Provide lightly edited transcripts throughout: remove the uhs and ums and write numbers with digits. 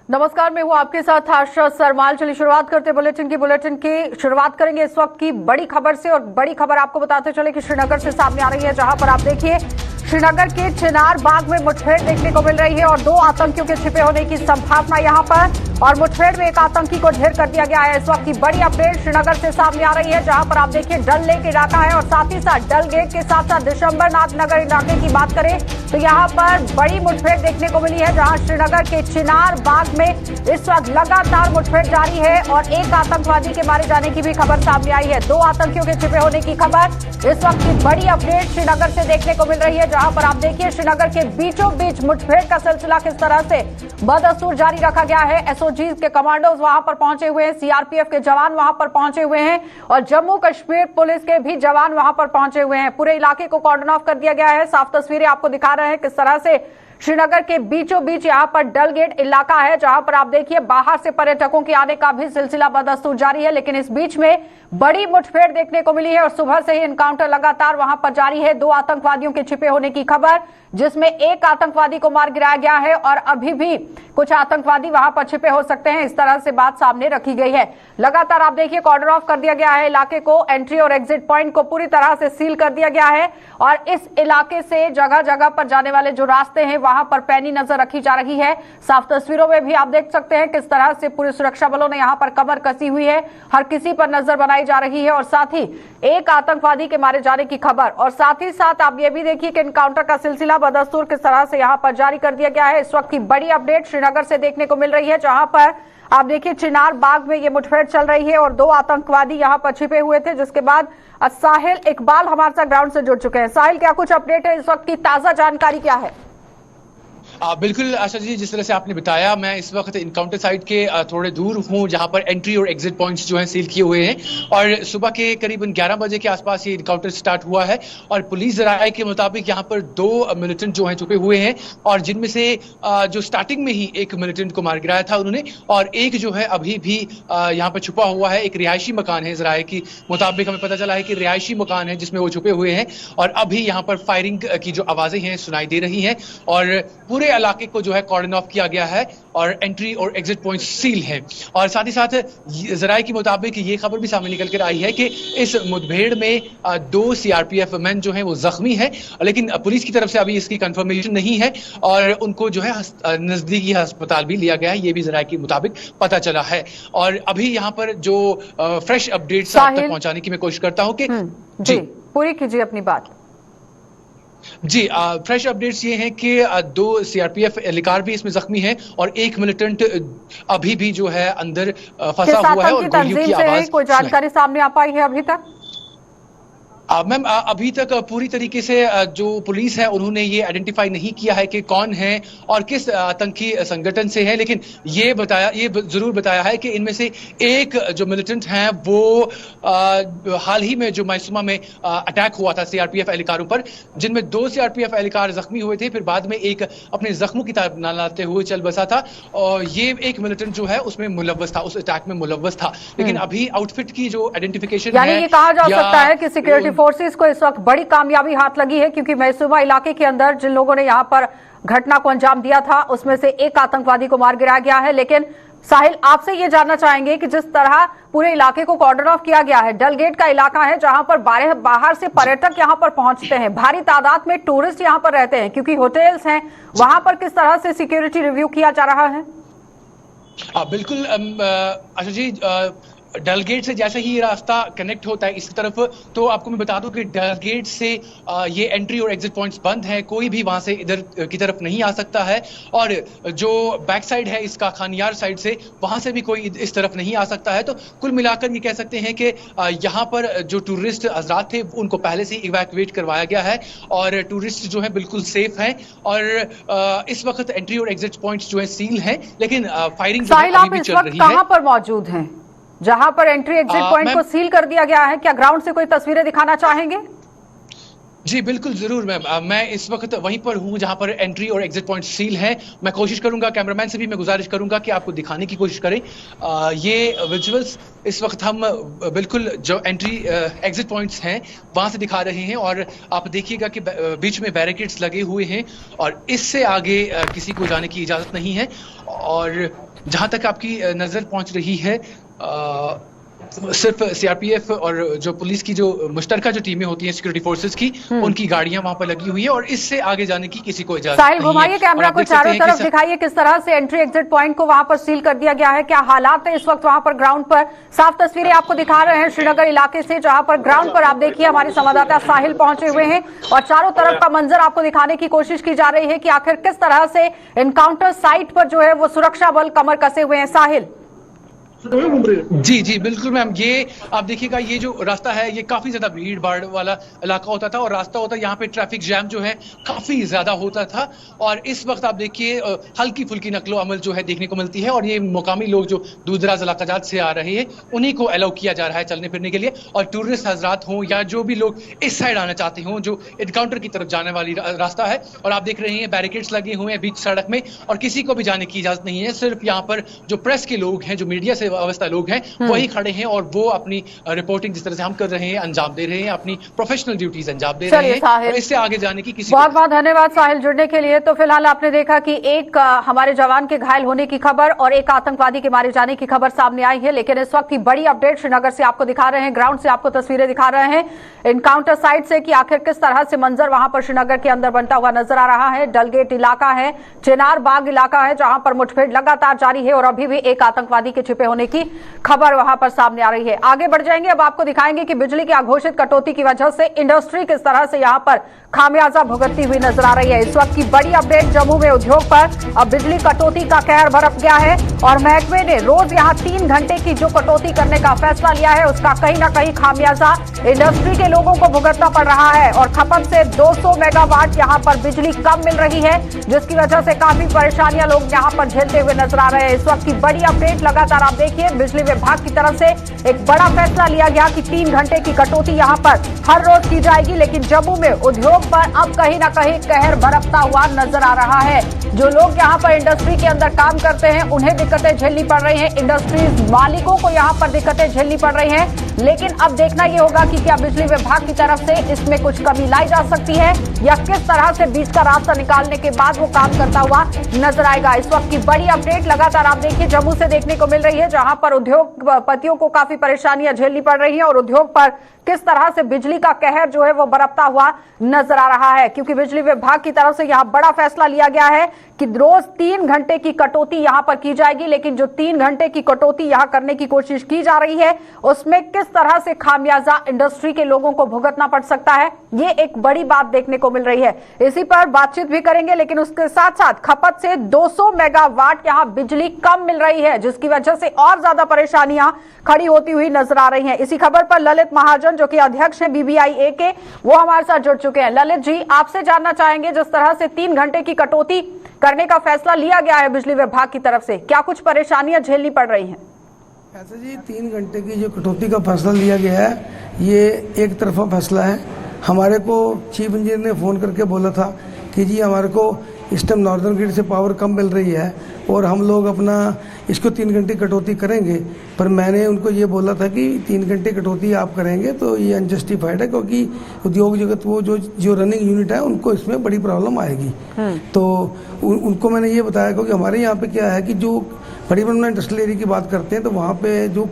नमस्कार, मैं हूं आपके साथ आशा सरमाल। चलिए शुरुआत करते बुलेटिन की शुरुआत करेंगे इस वक्त की बड़ी खबर से। और बड़ी खबर आपको बताते चले कि श्रीनगर से सामने आ रही है, जहां पर आप देखिए श्रीनगर के चिनार बाग में मुठभेड़ देखने को मिल रही है और 2 आतंकियों के छिपे होने की संभावना यहां पर। और मुठभेड़ में एक आतंकी को ढेर कर दिया गया है। इस वक्त की बड़ी अपडेट श्रीनगर से सामने आ रही है, जहां पर आप देखिए डल लेक इलाका है और साथ ही साथ डल गेट के साथ साथ दिसंबर नाथ नगर इलाके की बात करें तो यहाँ पर बड़ी मुठभेड़ देखने को मिली है, जहां श्रीनगर के चिनार बाग में इस वक्त लगातार मुठभेड़ जारी है और एक आतंकवादी के मारे जाने की भी खबर सामने आई है। 2 आतंकियों के छिपे होने की खबर इस वक्त की बड़ी अपडेट श्रीनगर से देखने को मिल रही है, जहां पर आप देखिए श्रीनगर के बीचों बीच मुठभेड़ का सिलसिला किस तरह से बदस्तूर जारी रखा गया है। एसओजी के कमांडोज वहां पर पहुंचे हुए हैं, सीआरपीएफ के जवान वहां पर पहुंचे हुए हैं और जम्मू कश्मीर पुलिस के भी जवान वहां पर पहुंचे हुए हैं। पूरे इलाके को कॉर्डन ऑफ कर दिया गया है। साफ तस्वीरें आपको दिखा रहे हैं किस तरह से श्रीनगर के बीचों बीच यहां पर डल गेट इलाका है, जहां पर आप देखिए बाहर से पर्यटकों के आने का भी सिलसिला बदस्तूर जारी है। लेकिन इस बीच में बड़ी मुठभेड़ देखने को मिली है और सुबह से ही एनकाउंटर लगातार वहां पर जारी है। 2 आतंकवादियों के छिपे होने की खबर, जिसमें एक आतंकवादी को मार गिराया गया है और अभी भी कुछ आतंकवादी वहां पर छिपे हो सकते हैं, इस तरह से बात सामने रखी गई है। लगातार आप देखिए कॉर्डन ऑफ कर दिया गया है इलाके को, एंट्री और एग्जिट पॉइंट को पूरी तरह से सील कर दिया गया है और इस इलाके से जगह जगह पर जाने वाले जो रास्ते हैं वहां पर पैनी नजर रखी जा रही है। साफ तस्वीरों में भी आप देख सकते हैं किस तरह से पूरे सुरक्षा बलों ने यहां पर कमर कसी हुई है, हर किसी पर नजर बनाई जा रही है और साथ ही एक आतंकवादी के मारे जाने की खबर। और साथ ही साथ आप ये भी देखिए कि एनकाउंटर का सिलसिला बदस्तूर किस तरह से यहां पर जारी कर दिया गया है। इस वक्त की बड़ी अपडेट श्रीनगर से देखने को मिल रही है, जहां पर आप देखिए चिनार बाग में ये मुठभेड़ चल रही है और 2 आतंकवादी यहां पर छिपे हुए थे, जिसके बाद साहिल इकबाल हमारे साथ ग्राउंड से जुड़ चुके हैं। साहिल, क्या कुछ अपडेट है, इस वक्त की ताजा जानकारी क्या है? बिल्कुल आशा जी, जिस तरह से आपने बताया, मैं इस वक्त इनकाउंटर साइट के थोड़े दूर हूं, जहां पर एंट्री और एग्जिट पॉइंट्स जो हैं सील किए हुए हैं और सुबह के करीबन 11 बजे के आसपास ये इनकाउंटर स्टार्ट हुआ है। और पुलिस जराये के मुताबिक यहां पर 2 मिलिटेंट जो हैं छुपे हुए हैं और जिनमें से जो स्टार्टिंग में ही एक मिलिटेंट को मार गिराया था उन्होंने, और एक जो है अभी भी यहाँ पर छुपा हुआ है। एक रिहायशी मकान है, जराये के मुताबिक हमें पता चला है कि रिहायशी मकान है जिसमें वो छुपे हुए हैं और अभी यहाँ पर फायरिंग की जो आवाजें हैं सुनाई दे रही हैं और पूरे इलाके को जो है कॉर्डन ऑफ किया गया है और एंट्री और एग्जिट पॉइंट सील है। और साथ ही साथ जराये के मुताबिक ये खबर भी सामने निकल कर आई है कि इस मुठभेड़ में 2 सीआरपीएफ मैन जो हैं वो जख्मी हैं, लेकिन पुलिस की तरफ से अभी इसकी कंफर्मेशन नहीं है और उनको जो है नजदीकी अस्पताल भी लिया गया है, ये भी जराये के मुताबिक पता चला है। और अभी यहाँ पर जो फ्रेश अपडेट्स आप तक पहुंचाने की मैं कोशिश करता हूँ कि जी पूरी कीजिए अपनी बात। जी, फ्रेश अपडेट्स ये हैं कि 2 सीआरपीएफ एहलकार भी इसमें जख्मी हैं और एक मिलिटेंट अभी भी जो है अंदर फंसा हुआ है और गोलियों की आवाज। कोई जानकारी सामने आ पाई है अभी तक? मैम, अभी तक पूरी तरीके से जो पुलिस है उन्होंने ये आइडेंटिफाई नहीं किया है कि कौन है और किस आतंकी संगठन से है, लेकिन ये जरूर बताया है कि इनमें से एक जो मिलिटेंट हैं वो हाल ही में जो मैसूमा में अटैक हुआ था सीआरपीएफ एहलकारों पर, जिनमें 2 सीआरपीएफ एहलकार जख्मी हुए थे, फिर बाद में एक अपने जख्मों की तरफ न लाते हुए चल बसा था और ये एक मिलिटेंट जो है उसमें मुलव्वस था, उस अटैक में मुलव्वस था। लेकिन अभी आउटफिट की जो आइडेंटिफिकेशन है, ये कहा जा सकता है कि सिक्योरिटी फोर्सेस को इस वक्त बड़ी कामयाबी हाथ लगी है, क्योंकि मैसूमा इलाके के अंदर जिन लोगों ने यहां पर घटना को अंजाम दिया था उसमें से एक आतंकवादी को मार गिराया गया है। लेकिन साहिल, आपसे ये जानना चाहेंगे कि जिस तरह पूरे इलाके को कॉर्डन ऑफ किया गया है, डल गेट का इलाका है जहां पर बाहर से पर्यटक यहां पर पहुंचते हैं, भारी तादाद में टूरिस्ट यहां पर रहते हैं क्योंकि होटल्स हैं, वहां पर किस तरह से सिक्योरिटी रिव्यू किया जा रहा है? बिल्कुल आशा जी, डल गेट से जैसे ही ये रास्ता कनेक्ट होता है इस तरफ, तो आपको मैं बता दूं कि डल गेट से ये एंट्री और एग्जिट पॉइंट्स बंद हैं, कोई भी वहां से इधर की तरफ नहीं आ सकता है। और जो बैक साइड है इसका, खानियार साइड से, वहां से भी कोई इस तरफ नहीं आ सकता है। तो कुल मिलाकर ये कह सकते हैं कि यहाँ पर जो टूरिस्ट हजरात थे उनको पहले से इवैक्यूएट करवाया गया है और टूरिस्ट जो है बिल्कुल सेफ है और इस वक्त एंट्री और एग्जिट पॉइंट्स जो है सील है, लेकिन फायरिंग अभी भी चल रही है। कहां पर मौजूद हैं जहां पर एंट्री एग्जिट पॉइंट को सील कर दिया गया है? क्या ग्राउंड से कोई तस्वीरें दिखाना चाहेंगे? जी बिल्कुल, जरूर मैम। मैं इस वक्त वहीं पर हूं जहां पर एंट्री और एग्जिट पॉइंट सील हैं। मैं कोशिश करूंगा, कैमरामैन से भी मैं गुजारिश करूंगा कि आपको दिखाने की कोशिश करें। ये विजुअल्स इस वक्त हम बिल्कुल जो एंट्री एग्जिट पॉइंट्स हैं वहां से दिखा रहे हैं और आप देखिएगा कि बीच में बैरिकेड्स लगे हुए हैं और इससे आगे किसी को जाने की इजाजत नहीं है। और जहां तक आपकी नजर पहुंच रही है, सिर्फ सीआरपीएफ और जो पुलिस की जो मुश्तरका जो टीमें होती हैं सिक्योरिटी फोर्सेस की, उनकी गाड़ियां वहां पर लगी हुई है और इससे आगे जाने की किसी को इजाजत साहिल नहीं है। घुमाइए कैमरा और आप को देख सकते चारों हैं कि तरफ दिखाइए किस तरह से एंट्री एग्जिट पॉइंट को वहां पर सील कर दिया गया है, क्या हालात है इस वक्त वहां पर ग्राउंड पर। साफ तस्वीरें आपको दिखा रहे हैं श्रीनगर इलाके से, जहां पर ग्राउंड पर आप देखिए हमारे संवाददाता साहिल पहुंचे हुए हैं और चारों तरफ का मंजर आपको दिखाने की कोशिश की जा रही है कि आखिर किस तरह से एनकाउंटर साइट पर जो है वो सुरक्षा बल कमर कसे हुए हैं। साहिल जी जी बिल्कुल मैम, ये आप देखिएगा, ये जो रास्ता है ये काफी ज्यादा भीड़ भाड़ वाला इलाका होता था और रास्ता होता, यहाँ पे ट्रैफिक जैम जो है काफी ज्यादा होता था। और इस वक्त आप देखिए हल्की फुल्की नकलो अमल जो है देखने को मिलती है और ये मुकामी लोग जो दूर दराज इलाका जात से आ रहे हैं उन्हीं को अलाउ किया जा रहा है चलने फिरने के लिए। और टूरिस्ट हजरात हों या जो भी लोग इस साइड आना चाहते हों, जो एनकाउंटर की तरफ जाने वाली रास्ता है, और आप देख रहे हैं बैरिकेड्स लगे हुए हैं बीच सड़क में और किसी को भी जाने की इजाजत नहीं है। सिर्फ यहाँ पर जो प्रेस के लोग हैं, जो मीडिया से वाबस्ता लोग हैं, वही खड़े हैं और वो अपनी रिपोर्टिंग जिस तरह से हम कर रहे हैं अंजाम दे रहे हैं, अपनी प्रोफेशनल ड्यूटीज अंजाम दे रहे हैं और इससे आगे जाने की किसी बहुत बहुत धन्यवाद साहिल जुड़ने के लिए। तो फिलहाल आपने देखा कि एक हमारे जवान के घायल होने की खबर और एक आतंकवादी के मारे जाने की खबर सामने आई है, लेकिन इस वक्त की बड़ी अपडेट श्रीनगर से आपको दिखा रहे हैं, ग्राउंड से आपको तस्वीरें दिखा रहे हैं एनकाउंटर साइट से कि आखिर किस तरह से मंजर वहां पर श्रीनगर के अंदर बनता हुआ नजर आ रहा है। डलगेट इलाका है, चिनार बाग इलाका है, जहां पर मुठभेड़ लगातार जारी है और अभी भी एक आतंकवादी के छिपे होने की खबर वहां पर सामने आ रही है। आगे बढ़ जाएंगे, अब आपको दिखाएंगे कि बिजली की अघोषित कटौती की वजह से इंडस्ट्री किस तरह से यहां पर खामियाजा भुगतती हुई नजर आ रही है। इस वक्त की बड़ी अपडेट, जम्मू में उद्योग पर अब बिजली कटौती का कहर बरप गया है और महकमे ने रोज यहां 3 घंटे की जो कटौती करने का फैसला लिया है उसका कहीं ना कहीं खामियाजा इंडस्ट्री के लोगों को भुगतना पड़ रहा है और खपत से 200 मेगावाट यहां पर बिजली कम मिल रही है, जिसकी वजह से काफी परेशानियां लोग यहां पर झेलते हुए नजर आ रहे हैं। इस वक्त की बड़ी अपडेट लगातार आप देखिए, बिजली विभाग की तरफ से एक बड़ा फैसला लिया गया कि 3 घंटे की कटौती यहां पर हर रोज की जाएगी, लेकिन जम्मू में उद्योग पर अब कहीं ना कहीं कहर बरपता हुआ नजर आ रहा है। जो लोग यहां पर इंडस्ट्री के अंदर काम करते हैं उन्हें दिक्कतें झेलनी पड़ रही हैं, इंडस्ट्रीज मालिकों को यहां पर दिक्कतें झेलनी पड़ रही हैं, लेकिन अब देखना यह होगा कि क्या बिजली विभाग की तरफ से इसमें कुछ कमी लाई जा सकती है या किस तरह से बीच का रास्ता निकालने के बाद वो काम करता हुआ नजर आएगा। इस वक्त की बड़ी अपडेट लगातार आप देखिए जम्मू से देखने को मिल रही है, जहां पर उद्योगपतियों को काफी परेशानियां झेलनी पड़ रही हैं और उद्योग पर किस तरह से बिजली का कहर जो है वो बरपता हुआ नजर आ रहा है, क्योंकि बिजली विभाग की तरफ से यहां बड़ा फैसला लिया गया है कि रोज 3 घंटे की कटौती यहां पर की जाएगी, लेकिन जो 3 घंटे की कटौती यहां करने की कोशिश की जा रही है उसमें किस तरह से खामियाजा इंडस्ट्री के लोगों को भुगतना पड़ सकता है, ये एक बड़ी बात देखने को मिल रही है। इसी पर बातचीत भी करेंगे, लेकिन उसके साथ साथ खपत से 200 मेगावाट यहां बिजली कम मिल रही है, जिसकी वजह से और ज्यादा परेशानियां खड़ी होती हुई नजर आ रही हैं। इसी खबर पर ललित महाजन जो कि अध्यक्ष हैं BBIA के, वो हमारे साथ जुड़ चुके हैं। ललित जी, आपसे जानना चाहेंगे, जिस तरह से 3 घंटे की कटौती करने का फैसला लिया गया है बिजली विभाग की तरफ से, क्या कुछ परेशानियां झेलनी पड़ रही हैं? ऐसा जी, 3 घंटे की जो कटौती का फैसला लिया गया है ये एक तरफा फैसला है। हमारे को चीफ इंजीनियर ने फ़ोन करके बोला था कि जी हमारे को इस टाइम नॉर्दर्न ग्रिड से पावर कम मिल रही है और हम लोग अपना इसको 3 घंटे कटौती करेंगे, पर मैंने उनको ये बोला था कि 3 घंटे कटौती आप करेंगे तो ये अनजस्टिफाइड है, क्योंकि उद्योग जगत वो जो रनिंग यूनिट है उनको इसमें बड़ी प्रॉब्लम आएगी। तो उनको मैंने ये बताया, क्योंकि हमारे यहाँ पे क्या है कि जो बड़ी बड़ी इंडस्ट्रियल एरिया की बात करते हैं तो वहाँ पे जो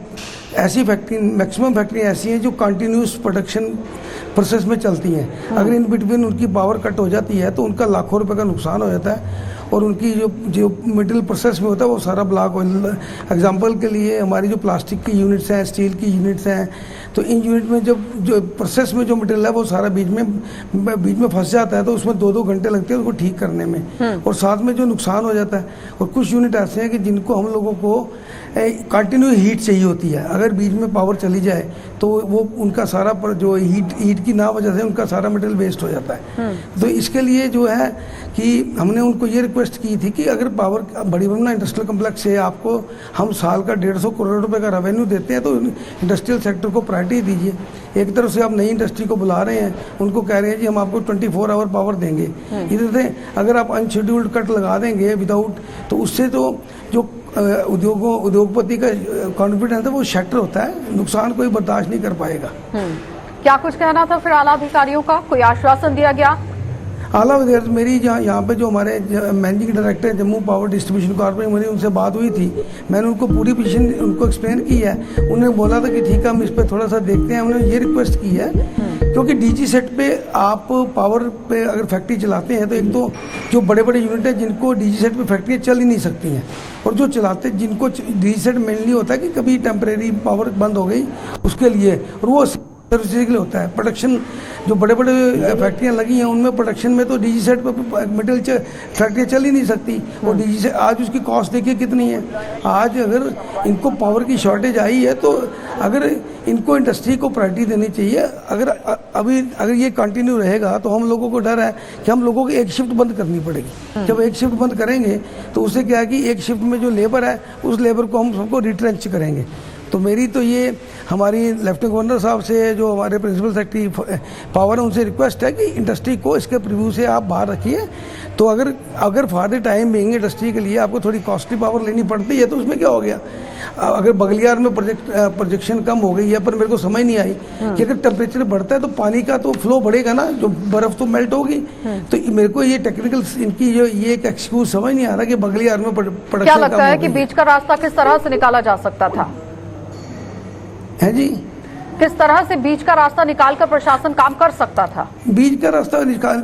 ऐसी फैक्ट्री, मैक्सिमम फैक्ट्री ऐसी हैं जो कंटिन्यूस प्रोडक्शन प्रोसेस में चलती हैं। अगर इन बिटवीन उनकी पावर कट हो जाती है तो उनका लाखों रुपए का नुकसान हो जाता है और उनकी जो मटेरियल प्रोसेस में होता है वो सारा ब्लॉक हो। एग्जांपल के लिए हमारी जो प्लास्टिक की यूनिट्स हैं, स्टील की यूनिट्स हैं, तो इन यूनिट में जो प्रोसेस में जो मटेरियल है वो सारा बीच में फंस जाता है, तो उसमें 2-2 घंटे लगते हैं उसको ठीक करने में और साथ में जो नुकसान हो जाता है। और कुछ यूनिट ऐसे हैं कि जिनको हम लोगों को कंटिन्यू हीट चाहिए होती है, अगर बीच में पावर चली जाए तो वो उनका सारा पर जो हीट की ना वजह से उनका सारा मटेरियल वेस्ट हो जाता है। तो इसके लिए जो है कि हमने उनको ये रिक्वेस्ट की थी कि अगर पावर बड़ी बमना इंडस्ट्रियल कम्प्लेक्स से आपको हम साल का 150 करोड़ रुपए का रेवेन्यू देते हैं तो इंडस्ट्रियल सेक्टर को प्रायोरिटी दीजिए। एक तरफ से आप नई इंडस्ट्री को बुला रहे हैं, उनको कह रहे हैं जी हम आपको 24 आवर पावर देंगे, इधर से अगर आप अनशेड्यूल्ड कट लगा देंगे विदाउट, तो उससे तो जो उद्योगपति का कॉन्फिडेंस है वो शटर होता है, नुकसान कोई बर्दाश्त नहीं कर पाएगा। क्या कुछ कहना था फिर आला अधिकारियों का, कोई आश्वासन दिया गया? आला वज़ीर मेरी यहाँ पे जो हमारे मैनेजिंग डायरेक्टर हैं जम्मू पावर डिस्ट्रीब्यूशन कॉर्पोरेशन, मेरी उनसे बात हुई थी। मैंने उनको पूरी पोजीशन उनको एक्सप्लेन की है। उन्होंने बोला था कि ठीक है हम इस पर थोड़ा सा देखते हैं। उन्होंने ये रिक्वेस्ट की है क्योंकि डीजी सेट पे आप पावर पे अगर फैक्ट्री चलाते हैं तो एक तो जो बड़े बड़े यूनिट है जिनको डीजी सेट पे फैक्ट्रियाँ चल ही नहीं सकती हैं, और जो चलाते जिनको डीजी सेट मेनली होता है कि कभी टेम्परेरी पावर बंद हो गई उसके लिए, और वो सर्विस के लिए होता है। प्रोडक्शन जो बड़े बड़े फैक्ट्रियाँ लगी हैं उनमें प्रोडक्शन में तो डीजी सेट पर मेटल फैक्ट्रियाँ चल ही नहीं सकती। और डीजी सेट आज उसकी कॉस्ट देखिए कितनी है। आज अगर इनको पावर की शॉर्टेज आई है तो अगर इनको इंडस्ट्री को प्रायोरिटी देनी चाहिए। अगर ये कंटिन्यू रहेगा तो हम लोगों को डर है कि हम लोगों को एक शिफ्ट बंद करनी पड़ेगी। जब एक शिफ्ट बंद करेंगे तो उससे क्या है कि एक शिफ्ट में जो लेबर है उस लेबर को हम सबको रिट्रेंच करेंगे। तो मेरी तो ये हमारी लेफ्टिनेंट गवर्नर साहब से जो हमारे प्रिंसिपल सेक्रेटरी पावर है उनसे रिक्वेस्ट है कि इंडस्ट्री को इसके प्रीव्यू से आप बाहर रखिए। तो अगर for the time being industry के लिए आपको थोड़ी कॉस्टली पावर लेनी पड़ती है तो उसमें क्या हो गया। अगर बगलियार में प्रोजेक्शन कम हो गई है, पर मेरे को समझ नहीं आई कि अगर टेम्परेचर बढ़ता है तो पानी का तो फ्लो बढ़ेगा ना, जो बर्फ तो मेल्ट होगी। तो मेरे को ये टेक्निकल इनकी जो ये एक एक्सक्यूज समझ नहीं आ रहा कि बगलियार में प्रोडक्शन क्या लगता है कि बीच का रास्ता किस तरह से निकाला जा सकता था? है जी, किस तरह से बीच का रास्ता निकालकर प्रशासन काम कर सकता था? बीच का रास्ता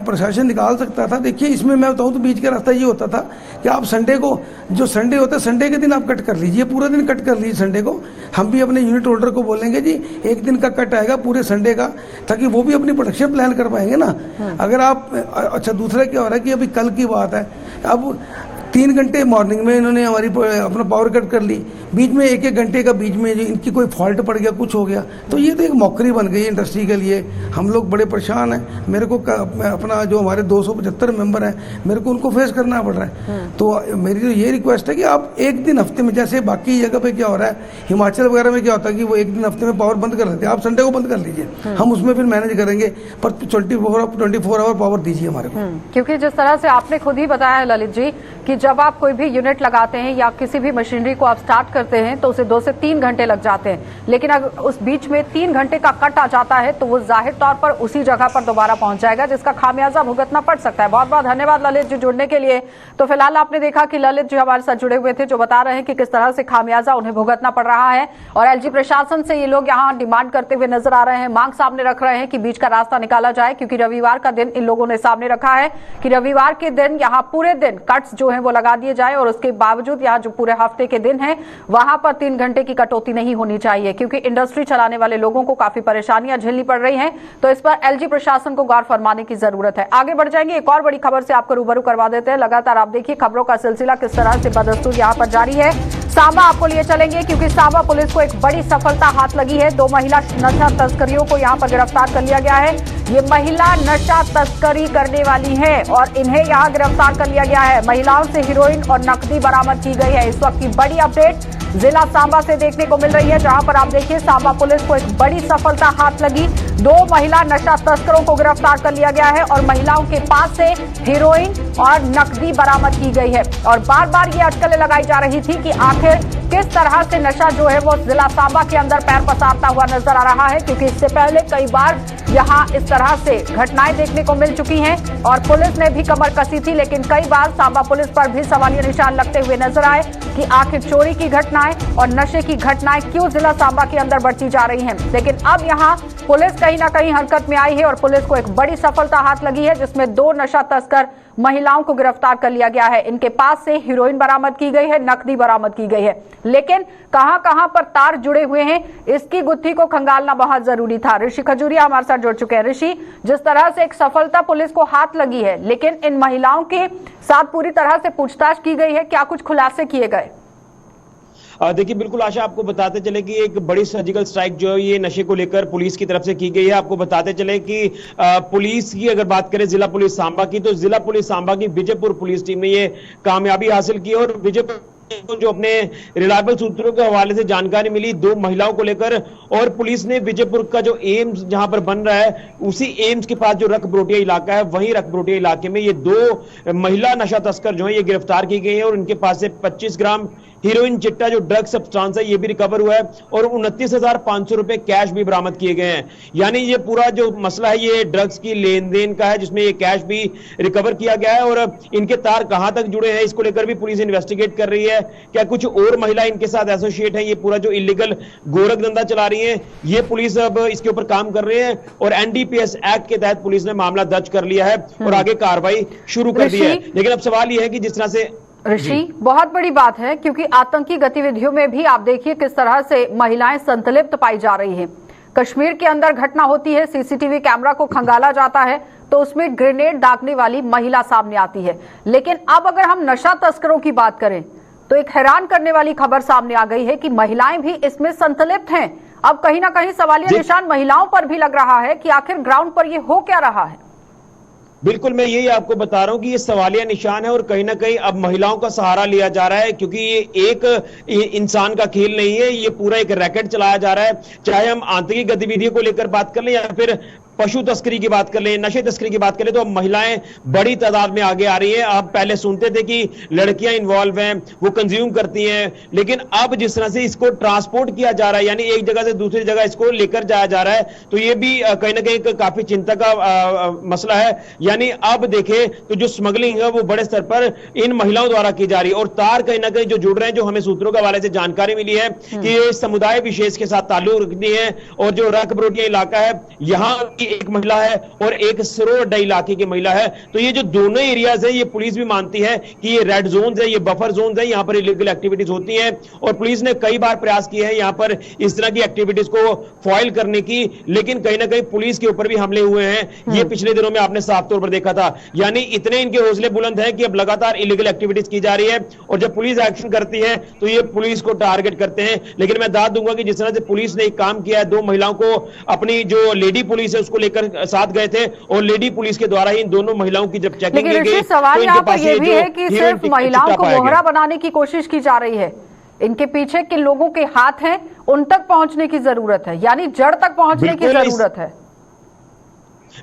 प्रशासन निकाल सकता था। देखिए इसमें मैं बताऊं तो बीच का रास्ता ये होता था कि आप संडे को, जो संडे होता है संडे के दिन आप कट कर लीजिए, पूरा दिन कट कर लीजिए संडे को। हम भी अपने यूनिट होल्डर को बोलेंगे जी एक दिन का कट आएगा पूरे संडे का, ताकि वो भी अपनी प्रोडक्शन प्लान कर पाएंगे ना। अगर आप अच्छा दूसरा क्या हो रहा है कि अभी कल की बात है, अब 3 घंटे मॉर्निंग में इन्होंने हमारी अपना पावर कट कर ली, बीच में 1-1 घंटे का बीच में इनकी कोई फॉल्ट पड़ गया, कुछ हो गया, तो ये तो एक मौकरी बन गई इंडस्ट्री के लिए। हम लोग बड़े परेशान हैं। मेरे को अपना जो हमारे 275 मेंबर हैं मेरे को उनको फेस करना पड़ रहा है। तो मेरी तो ये रिक्वेस्ट है कि आप एक दिन हफ्ते में, जैसे बाकी जगह पे क्या हो रहा है, हिमाचल वगैरह में क्या होता है कि वो एक दिन हफ्ते में पावर बंद कर लेते हैं, आप संडे को बंद कर लीजिए, हम उसमें फिर मैनेज करेंगे, पर 24 आवर पावर दीजिए हमारे को। क्योंकि जिस तरह से आपने खुद ही बताया है ललित जी कि जब आप कोई भी यूनिट लगाते हैं या किसी भी मशीनरी को आप स्टार्ट करते हैं तो उसे 2 से 3 घंटे लग जाते हैं, लेकिन अगर उस बीच में 3 घंटे का कट आ जाता है तो वो जाहिर तौर पर उसी जगह पर दोबारा पहुंच जाएगा, जिसका खामियाजा भुगतना पड़ सकता है। बहुत बहुत धन्यवाद ललित जी जुड़ने के लिए। तो फिलहाल आपने देखा कि ललित जी हमारे साथ जुड़े हुए थे, जो बता रहे हैं कि किस तरह से खामियाजा उन्हें भुगतना पड़ रहा है। और एलजी प्रशासन से ये लोग यहाँ डिमांड करते हुए नजर आ रहे हैं, मांग सामने रख रहे हैं कि बीच का रास्ता निकाला जाए, क्योंकि रविवार का दिन इन लोगों ने सामने रखा है कि रविवार के दिन यहाँ पूरे दिन कट्स जो है वो लगा दिए जाए, और उसके बावजूद यहाँ जो पूरे हफ्ते के दिन है वहां पर 3 घंटे की कटौती नहीं होनी चाहिए, क्योंकि इंडस्ट्री चलाने वाले लोगों को काफी परेशानियां झेलनी पड़ रही हैं। तो इस पर एलजी प्रशासन को गौर फरमाने की जरूरत है। आगे बढ़ जाएंगे, एक और बड़ी खबर से आपको रूबरू करवा देते हैं। लगातार आप देखिए खबरों का सिलसिला किस तरह से बदस्तूर यहाँ पर जारी है। सांबा आपको लिए चलेंगे, क्योंकि सांबा पुलिस को एक बड़ी सफलता हाथ लगी है। 2 महिला नशा तस्करियों को यहाँ पर गिरफ्तार कर लिया गया है। ये महिला नशा तस्करी करने वाली है और इन्हें यहाँ गिरफ्तार कर लिया गया है। महिलाओं से हीरोइन और नकदी बरामद की गई है। इस वक्त की बड़ी अपडेट जिला सांबा से देखने को मिल रही है, जहां पर आप देखिए सांबा पुलिस को एक बड़ी सफलता हाथ लगी। 2 महिला नशा तस्करों को गिरफ्तार कर लिया गया है और महिलाओं के पास से हीरोइन और नकदी बरामद की गई है। और बार बार ये अटकलें लगाई जा रही थी कि आखिर किस तरह से नशा जो है वो जिला सांबा के अंदर पैर पसारता हुआ नजर आ रहा है, क्योंकि इससे पहले कई बार यहाँ इस तरह से घटनाएं देखने को मिल चुकी हैं और पुलिस ने भी कमर कसी थी। लेकिन कई बार सांबा पुलिस पर भी सवालिया निशान लगते हुए नजर आए कि आखिर चोरी की घटनाएं और नशे की घटनाएं क्यों जिला सांबा के अंदर बढ़ती जा रही हैं। लेकिन अब यहाँ पुलिस कहीं ना कहीं हरकत में आई है और पुलिस को एक बड़ी सफलता हाथ लगी है, जिसमें 2 नशा तस्कर महिलाओं को गिरफ्तार कर लिया गया है। इनके पास से हीरोइन बरामद की गई है, नकदी बरामद की गई है। लेकिन कहां कहां पर तार जुड़े हुए हैं, इसकी गुत्थी को खंगालना बहुत जरूरी था। ऋषि खजूरिया हमारे साथ जुड़ चुके हैं। ऋषि, जिस तरह से एक सफलता पुलिस को हाथ लगी है, लेकिन इन महिलाओं के साथ पूरी तरह से पूछताछ की गई है, क्या कुछ खुलासे किए गए? देखिए बिल्कुल आशा, आपको बताते चले कि एक बड़ी सर्जिकल स्ट्राइक जो है ये नशे को लेकर पुलिस की तरफ से की गई है। आपको बताते चले कि पुलिस की अगर बात करें जिला पुलिस सांबा की, तो जिला पुलिस सांबा की विजयपुर पुलिस टीम ने ये कामयाबी हासिल की और विजयपुर जो अपने रिलायबल सूत्रों के हवाले से जानकारी मिली 2 महिलाओं को लेकर, और पुलिस ने विजयपुर का जो एम्स जहां पर बन रहा है उसी एम्स के पास जो रकबरोटिया इलाका है, वहीं रकबरोटिया इलाके में ये 2 महिला नशा तस्कर जो है ये गिरफ्तार की गई है और इनके पास से 25 ग्राम हीरोइन चिट्टा जो ड्रग सब्सटेंस है ये भी रिकवर हुआ है और 29,500 रुपए कैश भी बरामद किए गए हैं। यानी ये पूरा जो मसला है ये ड्रग्स की लेन देन का है, जिसमें ये कैश भी रिकवर किया गया है और इनके तार कहां तक जुड़े हैं इसको लेकर भी पुलिस इन्वेस्टिगेट कर रही है। क्या कुछ और महिला इनके साथ एसोसिएट है, ये पूरा जो इलीगल गोरख धंधा चला रही है, ये पुलिस अब इसके ऊपर काम कर रही है और एनडीपीएस एक्ट के तहत पुलिस ने मामला दर्ज कर लिया है और आगे कार्रवाई शुरू कर दी है। लेकिन अब सवाल यह है कि जिस तरह से ऋषि, बहुत बड़ी बात है क्योंकि आतंकी गतिविधियों में भी आप देखिए किस तरह से महिलाएं संतलिप्त पाई जा रही हैं। कश्मीर के अंदर घटना होती है, सीसीटीवी कैमरा को खंगाला जाता है तो उसमें ग्रेनेड दागने वाली महिला सामने आती है। लेकिन अब अगर हम नशा तस्करों की बात करें तो एक हैरान करने वाली खबर सामने आ गई है कि महिलाएं भी इसमें संतलिप्त हैं। अब कहीं ना कहीं सवालिया निशान महिलाओं पर भी लग रहा है कि आखिर ग्राउंड पर यह हो क्या रहा है। बिल्कुल, मैं यही आपको बता रहा हूं कि ये सवालिया निशान है और कहीं ना कहीं अब महिलाओं का सहारा लिया जा रहा है, क्योंकि ये एक इंसान का खेल नहीं है, ये पूरा एक रैकेट चलाया जा रहा है। चाहे हम आतंकी गतिविधियों को लेकर बात कर लें या फिर पशु तस्करी की बात कर लें, नशे तस्करी की बात करें, तो अब महिलाएं बड़ी तादाद में आगे आ रही हैं। आप पहले सुनते थे कि लड़कियां इन्वॉल्व हैं, वो कंज्यूम करती हैं, लेकिन अब जिस तरह से इसको ट्रांसपोर्ट किया जा रहा है, यानी एक जगह से दूसरी जगह इसको लेकर जाया जा रहा है, तो ये भी कहीं ना कहीं काफी चिंता का मसला है। यानी अब देखें तो जो स्मगलिंग है वो बड़े स्तर पर इन महिलाओं द्वारा की जा रही है और तार कहीं ना कहीं जो जुड़ रहे हैं, जो हमें सूत्रों के हवाले से जानकारी मिली है कि ये समुदाय विशेष के साथ ताल्लुक रखती है और जो रकबरोटिया इलाका है यहां की एक महिला है और एक सरोवर अड्डा इलाके की महिला है। तो ये जो दोनों एरियाज है ये पुलिस भी मानती है कि ये रेड जोन्स है, ये बफर जोन्स है, यहां पर इलीगल एक्टिविटीज होती हैं और पुलिस ने कई बार प्रयास किए हैं यहां पर इस तरह की एक्टिविटीज को फॉइल करने की, लेकिन कहीं ना कहीं पुलिस के ऊपर भी हमले हुए हैं। ये पिछले दिनों में आपने साफ तौर पर देखा था। यानी इतने इनके हौसले बुलंद हैं कि अब लगातार इलीगल एक्टिविटीज की जा रही है और जब पुलिस एक्शन करती है तो ये पुलिस को टारगेट करते हैं। लेकिन मैं दाद दूंगा कि जिस तरह से पुलिस ने एक काम किया है, दो महिलाओं को अपनी जो लेडी पुलिस है उसको लेकर साथ गए थे और लेडी पुलिस के द्वारा ही इन दोनों महिलाओं की जब चेकिंग की गई, सवाल यहाँ पर यह भी है कि सिर्फ महिलाओं को मोहरा बनाने की कोशिश की जा रही है। इनके पीछे किन लोगों के हाथ हैं उन तक पहुंचने की जरूरत है, यानी जड़ तक पहुंचने की जरूरत है।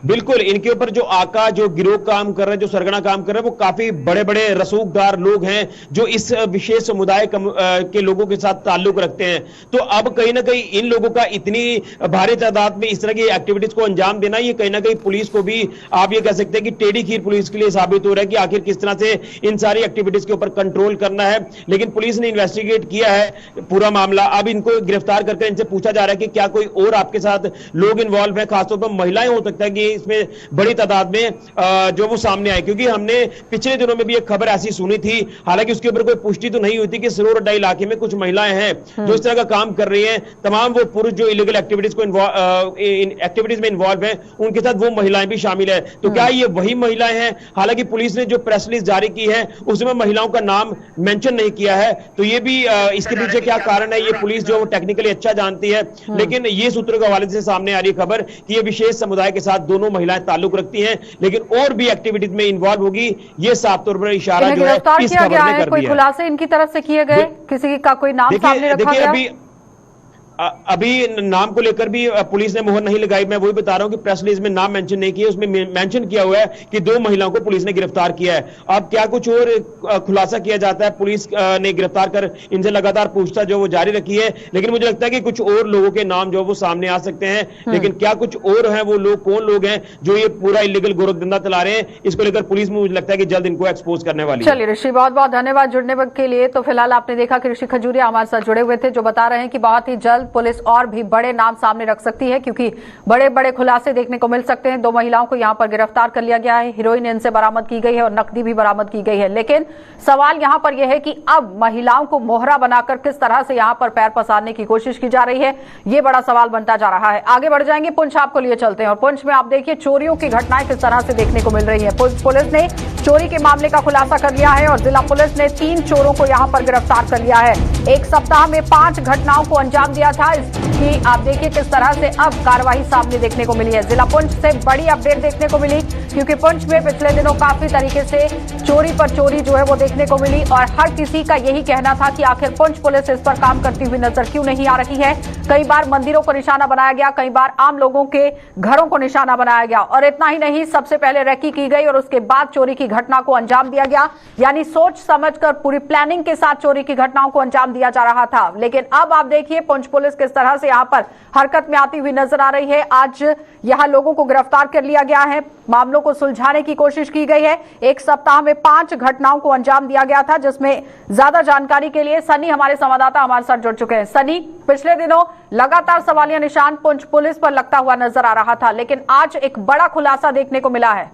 बिल्कुल, इनके ऊपर जो आका जो गिरोह काम कर रहे हैं, जो सरगना काम कर रहे हैं, वो काफी बड़े बड़े रसूखदार लोग हैं जो इस विशेष समुदाय के लोगों के साथ ताल्लुक रखते हैं। तो अब कहीं ना कहीं इन लोगों का इतनी भारी तादाद में इस तरह की एक्टिविटीज को अंजाम देना, ये कहीं ना कहीं पुलिस को भी आप ये कह सकते हैं कि टेढ़ी खीर पुलिस के लिए साबित हो रहा है कि आखिर किस तरह से इन सारी एक्टिविटीज के ऊपर कंट्रोल करना है। लेकिन पुलिस ने इन्वेस्टिगेट किया है पूरा मामला, अब इनको गिरफ्तार करके इनसे पूछा जा रहा है कि क्या कोई और आपके साथ लोग इन्वॉल्व है, खासतौर पर महिलाएं हो सकता है कि इसमें बड़ी तादाद में जो वो सामने आए, क्योंकि हमने पिछले दिनों में भी एक खबर ऐसी सुनी थी, हालांकि उसके ऊपर कोई पुष्टि तो नहीं हुई थी कि सरोवर अड्डा इलाके में कुछ महिलाएं हैं जो इस तरह का काम कर रही हैं। तमाम वो पुरुष जो इलीगल एक्टिविटीज में इन्वॉल्व हैं उनके साथ वो महिलाएं भी शामिल है। तो क्या ये वही महिलाएं हैं? हालांकि पुलिस ने जो प्रेस रिलीज जारी की है उसमें महिलाओं का नाम मेंशन नहीं किया है, तो ये भी इसके पीछे क्या कारण है ये पुलिस जो टेक्निकली अच्छा जानती है। लेकिन ये सूत्रों के हवाले से सामने आ रही खबर कि ये विशेष समुदाय के साथ दोनों महिलाएं ताल्लुक रखती हैं, लेकिन और भी एक्टिविटीज में इन्वॉल्व होगी, ये साफ तौर पर इशारा जो है इस खबर ने कर दिया है। कोई खुलासे इनकी तरफ से किए गए, किसी का कोई नाम सामने रखा गया? अभी नाम को लेकर भी पुलिस ने मोहर नहीं लगाई। मैं वही बता रहा हूं कि प्रेस रिलीज में नाम मेंशन नहीं किया, उसमें मेंशन किया हुआ है कि दो महिलाओं को पुलिस ने गिरफ्तार किया है। अब क्या कुछ और खुलासा किया जाता है, पुलिस ने गिरफ्तार कर इनसे लगातार पूछताछ जो वो जारी रखी है, लेकिन मुझे लगता है कि कुछ और लोगों के नाम जो वो सामने आ सकते हैं। लेकिन क्या कुछ और है, वो लोग कौन लोग हैं जो ये पूरा इलीगल गोरखधंधा चला रहे हैं, इसको लेकर पुलिस मुझे लगता है कि जल्द इनको एक्सपोज करने वाली है। चलिए ऋषि, बहुत बहुत धन्यवाद जुड़ने के लिए। तो फिलहाल आपने देखा कि ऋषि खजूरिया हमारे साथ जुड़े हुए थे, जो बता रहे हैं कि बहुत ही जल्द पुलिस और भी बड़े नाम सामने रख सकती है, क्योंकि बड़े बड़े खुलासे देखने को मिल सकते हैं। दो महिलाओं को यहां पर गिरफ्तार कर लिया गया है, हीरोइन इनसे बरामद की गई है और नकदी भी बरामद की गई है। लेकिन सवाल यहां पर यह है कि अब महिलाओं को मोहरा बनाकर किस तरह से यहां पर पैर पसारने की कोशिश की जा रही है, यह बड़ा सवाल बनता जा रहा है। आगे बढ़ जाएंगे, पुंछ आपको लिए चलते हैं और पुंछ में आप देखिए चोरियों की घटनाएं किस तरह से देखने को मिल रही है। पुलिस ने चोरी के मामले का खुलासा कर लिया है और जिला पुलिस ने 3 चोरों को यहां पर गिरफ्तार कर लिया है। एक सप्ताह में 5 घटनाओं को अंजाम दिया था। इसकी आप देखिए किस तरह से अब कार्रवाई सामने देखने को मिली है। जिला पुंछ से बड़ी अपडेट देखने को मिली, क्योंकि पुंछ में पिछले दिनों काफी तरीके से चोरी पर चोरी जो है वो देखने को मिली और हर किसी का यही कहना था कि आखिर पुंछ पुलिस इस पर काम करती हुई नजर क्यों नहीं आ रही है। कई बार मंदिरों को निशाना बनाया गया, कई बार आम लोगों के घरों को निशाना बनाया गया और इतना ही नहीं, सबसे पहले रेकी की गई और उसके बाद चोरी की घटना को अंजाम दिया गया। यानी सोच समझकर पूरी प्लानिंग के साथ चोरी की घटनाओं को अंजाम दिया जा रहा था। लेकिन अब आप देखिए पुंछ पुलिस किस तरह से यहां पर हरकत में आती हुई नजर आ रही है। आज यहां लोगों को गिरफ्तार कर लिया गया है, मामलों को सुलझाने की कोशिश की गई है। एक सप्ताह में 5 घटनाओं को अंजाम दिया गया था, जिसमें ज्यादा जानकारी के लिए सनी हमारे संवाददाता हमारे साथ जुड़ चुके हैं। सनी, पिछले दिनों लगातार सवालिया निशान पुंछ पुलिस पर लगता हुआ नजर आ रहा था, लेकिन आज एक बड़ा खुलासा देखने को मिला है।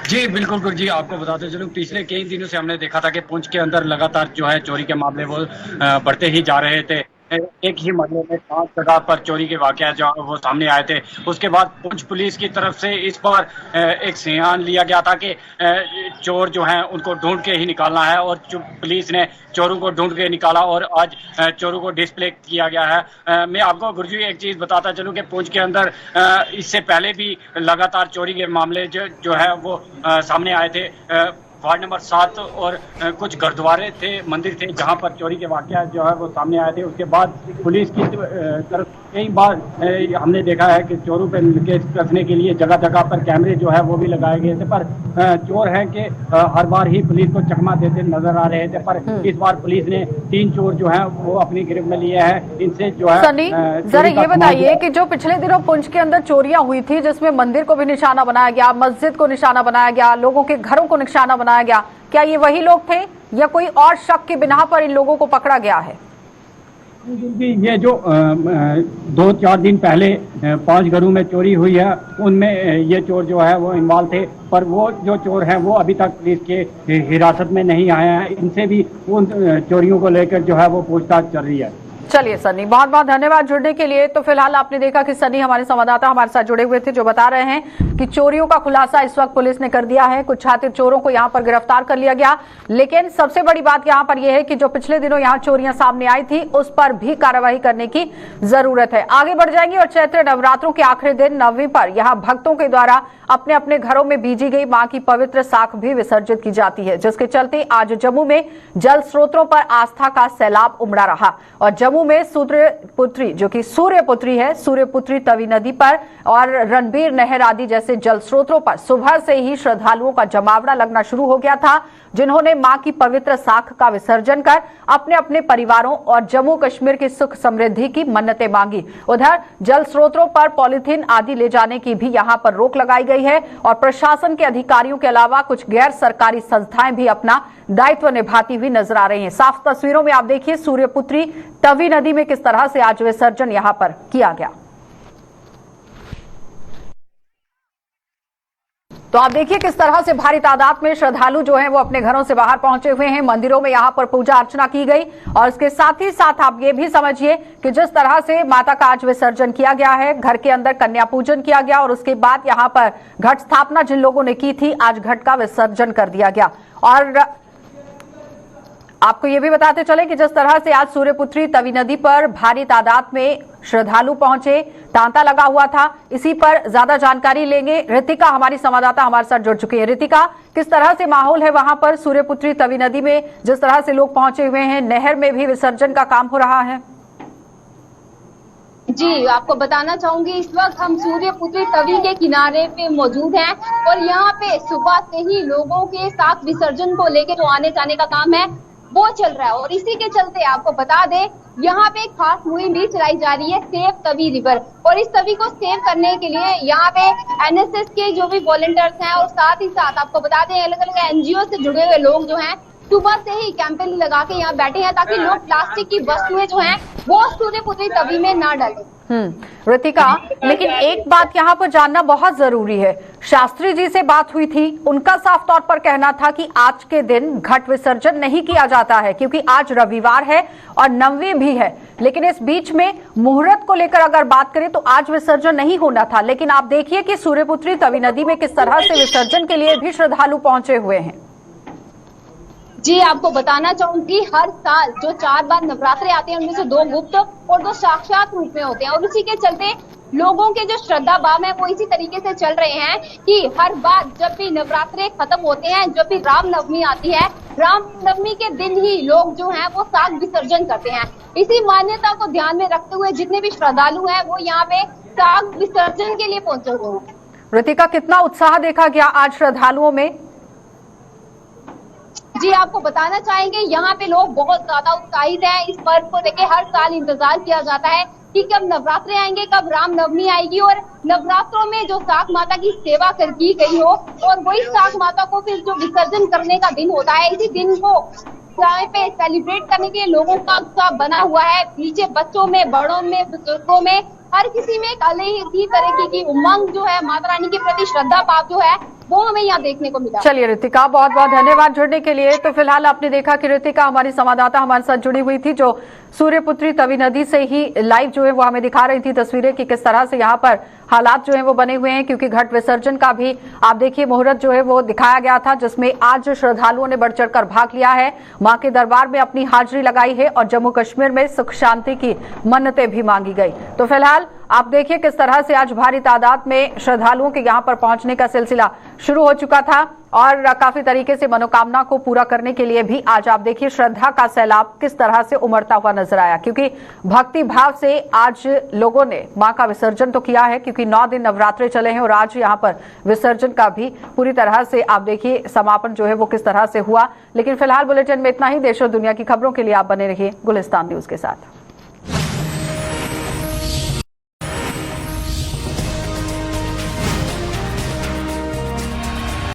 जी बिल्कुल गुरजी, आपको बताते चलूं पिछले कई दिनों से हमने देखा था कि पुंछ के अंदर लगातार जो है चोरी के मामले वो बढ़ते ही जा रहे थे। एक ही महीने में 5 जगह पर चोरी के वाकया जो वो सामने आए थे। उसके बाद पुंछ पुलिस की तरफ से इस बार एक संज्ञान लिया गया था कि चोर जो हैं उनको ढूंढ के ही निकालना है और पुलिस ने चोरों को ढूंढ के निकाला और आज चोरों को डिस्प्ले किया गया है। मैं आपको गुरजी एक चीज़ बताता चलूं कि पुंछ के अंदर इससे पहले भी लगातार चोरी के मामले जो है वो सामने आए थे। वार्ड नंबर 7 और कुछ गुरुद्वारे थे, मंदिर थे, जहां पर चोरी के वाकया जो है वो सामने आए थे। उसके बाद पुलिस की तरफ कई बार हमने देखा है कि चोरों पर केस कसने के लिए जगह जगह पर कैमरे जो है वो भी लगाए गए थे, पर चोर हैं कि हर बार ही पुलिस को चकमा देते नजर आ रहे थे। पर इस बार पुलिस ने 3 चोर जो है वो अपनी गिरफ्त में लिए हैं। इनसे जो है सनी, जरा ये बताइए कि जो पिछले दिनों पुंछ के अंदर चोरियां हुई थी, जिसमें मंदिर को भी निशाना बनाया गया, मस्जिद को निशाना बनाया गया, लोगों के घरों को निशाना बनाया गया, क्या ये वही लोग थे या कोई और शक की बिना पर इन लोगों को पकड़ा गया है? ये जो 2-4 दिन पहले 5 घरों में चोरी हुई है, उनमें ये चोर जो है वो इन्वॉल्व थे, पर वो जो चोर हैं वो अभी तक पुलिस के हिरासत में नहीं आए हैं। इनसे भी उन चोरियों को लेकर जो है वो पूछताछ चल रही है। चलिए सनी, बहुत बहुत धन्यवाद जुड़ने के लिए। तो फिलहाल आपने देखा कि सनी हमारे संवाददाता हमारे साथ जुड़े हुए थे, जो बता रहे हैं कि चोरियों का खुलासा इस वक्त पुलिस ने कर दिया है। कुछ छात्र चोरों को यहां पर गिरफ्तार कर लिया गया, लेकिन सबसे बड़ी बात यहां पर यह है कि जो पिछले दिनों यहां चोरियां सामने आई थी उस पर भी कार्रवाई करने की जरूरत है। आगे बढ़ जाएंगे और चैत्र नवरात्रों के आखिरी दिन 9वीं पर यहां भक्तों के द्वारा अपने अपने घरों में बीजी गई मां की पवित्र साख भी विसर्जित की जाती है, जिसके चलते आज जम्मू में जल स्रोतों पर आस्था का सैलाब उमड़ा रहा। और जम्मू में सूर्यपुत्री, जो कि सूर्यपुत्री है, सूर्यपुत्री तवी नदी पर और रणबीर नहर आदि जैसे जल स्रोतों पर सुबह से ही श्रद्धालुओं का जमावड़ा लगना शुरू हो गया था, जिन्होंने मां की पवित्र साख का विसर्जन कर अपने अपने परिवारों और जम्मू कश्मीर की सुख समृद्धि की मन्नतें मांगी। उधर जल स्रोतों पर पॉलीथीन आदि ले जाने की भी यहां पर रोक लगाई गई है और प्रशासन के अधिकारियों के अलावा कुछ गैर सरकारी संस्थाएं भी अपना दायित्व निभाती हुई नजर आ रही हैं। साफ तस्वीरों में आप देखिए सूर्यपुत्री तवी नदी में किस तरह से आज विसर्जन यहां पर किया गया। तो आप देखिए किस तरह से भारी तादाद में श्रद्धालु जो हैं वो अपने घरों से बाहर पहुंचे हुए हैं। मंदिरों में यहां पर पूजा अर्चना की गई और इसके साथ ही साथ आप ये भी समझिए कि जिस तरह से माता का आज विसर्जन किया गया है, घर के अंदर कन्या पूजन किया गया और उसके बाद यहां पर घट स्थापना जिन लोगों ने की थी, आज घट का विसर्जन कर दिया गया। और आपको ये भी बताते चले कि जिस तरह से आज सूर्यपुत्री तवी नदी पर भारी तादाद में श्रद्धालु पहुंचे, तांता लगा हुआ था, इसी पर ज्यादा जानकारी लेंगे। रितिका हमारी संवाददाता हमारे साथ जुड़ चुकी है। रितिका, किस तरह से माहौल है वहां पर सूर्यपुत्री तवी नदी में, जिस तरह से लोग पहुंचे हुए हैं, नहर में भी विसर्जन का काम हो रहा है? जी, आपको बताना चाहूंगी इस वक्त हम सूर्यपुत्री तवी के किनारे पे मौजूद हैं और यहाँ पे सुबह से ही लोगों के साथ विसर्जन को लेकर जो आने जाने का काम है वो चल रहा है। और इसी के चलते आपको बता दें, यहाँ पे एक खास मुहिम भी चलाई जा रही है, सेव तवी रिवर। और इस तवी को सेव करने के लिए यहाँ पे एनएसएस के जो भी वॉलंटियर्स हैं और साथ ही साथ आपको बता दें अलग अलग एनजीओ से जुड़े हुए लोग जो हैं सुबह से ही कैंपेन लगा के यहाँ बैठे हैं, ताकि लोग प्लास्टिक की वस्तुएं जो हैं वो सूर्यपुत्री तवी में ना डालें। रितिका, लेकिन एक बात यहाँ पर जानना बहुत जरूरी है। शास्त्री जी से बात हुई थी, उनका साफ तौर पर कहना था कि आज के दिन घट विसर्जन नहीं किया जाता है, क्योंकि आज रविवार है और 9वीं भी है। लेकिन इस बीच में मुहूर्त को लेकर अगर बात करें तो आज विसर्जन नहीं होना था। लेकिन आप देखिए कि सूर्यपुत्री तवी नदी में किस तरह से विसर्जन के लिए भी श्रद्धालु पहुंचे हुए हैं। जी आपको बताना चाहूंगी, हर साल जो 4 बार नवरात्रे आते हैं उनमें से 2 गुप्त और 2 साक्षात रूप में होते हैं, और उसी के चलते लोगों के जो श्रद्धा भाव है वो इसी तरीके से चल रहे हैं कि हर बार जब भी नवरात्रे खत्म होते हैं, जब भी रामनवमी आती है, रामनवमी के दिन ही लोग जो हैं वो साग विसर्जन करते हैं। इसी मान्यता को ध्यान में रखते हुए जितने भी श्रद्धालु हैं वो यहाँ पे साग विसर्जन के लिए पहुंचे हुए हैं। ऋतिका, कितना उत्साह देखा गया आज श्रद्धालुओं में? जी आपको बताना चाहेंगे, यहाँ पे लोग बहुत ज्यादा उत्साहित हैं। इस पर्व को लेके हर साल इंतजार किया जाता है कि कब नवरात्रे आएंगे, कब रामनवमी आएगी और नवरात्रों में जो साग माता की सेवा की गई हो और वही साग माता को फिर जो विसर्जन करने का दिन होता है, इसी दिन को यहाँ पे सेलिब्रेट करने के लिए लोगों का उत्साह बना हुआ है। नीचे बच्चों में, बड़ों में, बुजुर्गों में, हर किसी में एक अलग ही तरह की उमंग जो है, माता रानी के प्रति श्रद्धा भाव जो है वो हमें यहाँ देखने को मिला। चलिए ऋतिका, बहुत बहुत धन्यवाद जुड़ने के लिए। तो फिलहाल आपने देखा कि ऋतिका हमारी संवाददाता हमारे साथ जुड़ी हुई थी, जो सूर्यपुत्री तवी नदी से ही लाइव जो है वो हमें दिखा रही थी तस्वीरें कि किस तरह से यहाँ पर हालात जो है वो बने हुए हैं, क्योंकि घट विसर्जन का भी आप देखिए मुहूर्त जो है वो दिखाया गया था, जिसमें आज श्रद्धालुओं ने बढ़ चढ़कर भाग लिया है, मां के दरबार में अपनी हाजिरी लगाई है और जम्मू कश्मीर में सुख शांति की मन्नतें भी मांगी गई। तो फिलहाल आप देखिए किस तरह से आज भारी तादाद में श्रद्धालुओं के यहाँ पर पहुंचने का सिलसिला शुरू हो चुका था और काफी तरीके से मनोकामना को पूरा करने के लिए भी आज आप देखिए श्रद्धा का सैलाब किस तरह से उमड़ता हुआ नजर आया, क्योंकि भक्ति भाव से आज लोगों ने मां का विसर्जन तो किया है, क्योंकि 9 दिन नवरात्रे चले हैं और आज यहाँ पर विसर्जन का भी पूरी तरह से आप देखिए समापन जो है वो किस तरह से हुआ। लेकिन फिलहाल बुलेटिन में इतना ही। देश और दुनिया की खबरों के लिए आप बने रहिए गुलिस्तान न्यूज के साथ।